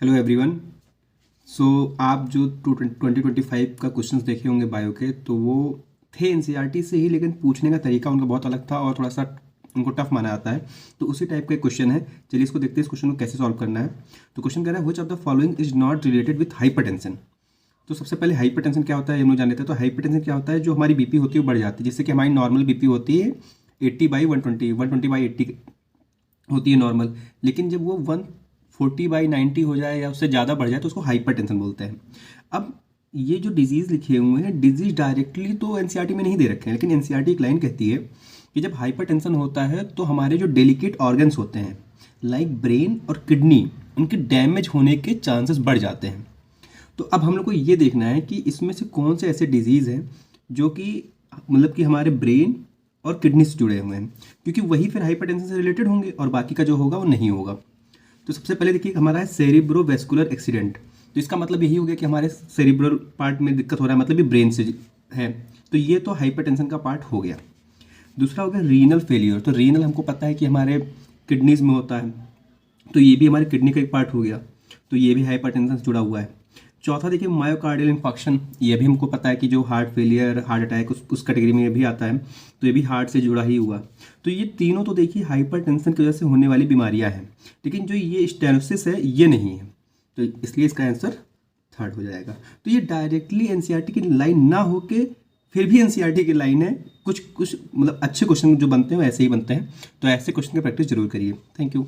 Hello everyone. सो आप जो 2025 का क्वेश्चंस देखे होंगे बायो के, तो वो थे एनसीईआरटी से ही, लेकिन पूछने का तरीका उनका बहुत अलग था और थोड़ा सा उनको टफ माना जाता है। तो उसी टाइप का क्वेश्चन है। चलिए इसको देखते हैं, इस क्वेश्चन को कैसे सॉल्व करना है। तो क्वेश्चन कह रहा है which of the following is not related with hypertension. तो सबसे पहले हाइपरटेंशन क्या होता है ये हम लोग जान लेते हैं। तो हाइपरटेंशन क्या होता है, जो हमारी बीपी होती है वो बढ़ जाती है, जिससे कि हमारी नॉर्मल बीपी होती है 80/120, 120/80 होती है नॉर्मल। लेकिन जब वो 140/90 हो जाए या उससे ज़्यादा बढ़ जाए तो उसको हाइपरटेंशन बोलते हैं। अब ये जो डिजीज़ लिखे हुए हैं, डिजीज डायरेक्टली तो एनसीईआरटी में नहीं दे रखे हैं, लेकिन एनसीईआरटी एक लाइन कहती है कि जब हाइपरटेंशन होता है तो हमारे जो डेलिकेट ऑर्गन्स होते हैं लाइक ब्रेन और किडनी, उनके डैमेज होने के चांसेस बढ़ जाते हैं। तो अब हम लोग को ये देखना है कि इसमें से कौन से ऐसे डिजीज़ हैं जो कि मतलब कि हमारे ब्रेन और किडनी से जुड़े हुए हैं, क्योंकि वही फिर हाइपरटेंशन से रिलेटेड होंगे और बाकी का जो होगा वो नहीं होगा। तो सबसे पहले देखिए हमारा है सेरिब्रोवैस्कुलर एक्सीडेंट। तो इसका मतलब यही हो गया कि हमारे सेरिब्रल पार्ट में दिक्कत हो रहा है, मतलब ये ब्रेन से है। तो ये तो हाइपरटेंशन का पार्ट हो गया। दूसरा हो गया रीनल फेलियर। तो रीनल हमको पता है कि हमारे किडनीज में होता है, तो ये भी हमारे किडनी का एक पार्ट हो गया, तो ये भी हाइपरटेंशन से जुड़ा हुआ है। चौथा देखिए मायोकार्डियल इन्फेक्शन। ये भी हमको पता है कि जो हार्ट फेलियर, हार्ट अटैक उस कैटेगरी में भी आता है, तो ये भी हार्ट से जुड़ा ही हुआ। तो ये तीनों तो देखिए हाइपरटेंशन की वजह से होने वाली बीमारियां हैं, लेकिन जो ये स्टेनोसिस है ये नहीं है। तो इसलिए इसका आंसर थर्ड हो जाएगा। तो ये डायरेक्टली एनसीईआरटी की लाइन ना होके फिर भी एनसीईआरटी की लाइन है। कुछ कुछ मतलब अच्छे क्वेश्चन जो बनते हैं वो ऐसे ही बनते हैं। तो ऐसे क्वेश्चन की प्रैक्टिस जरूर करिए। Thank you.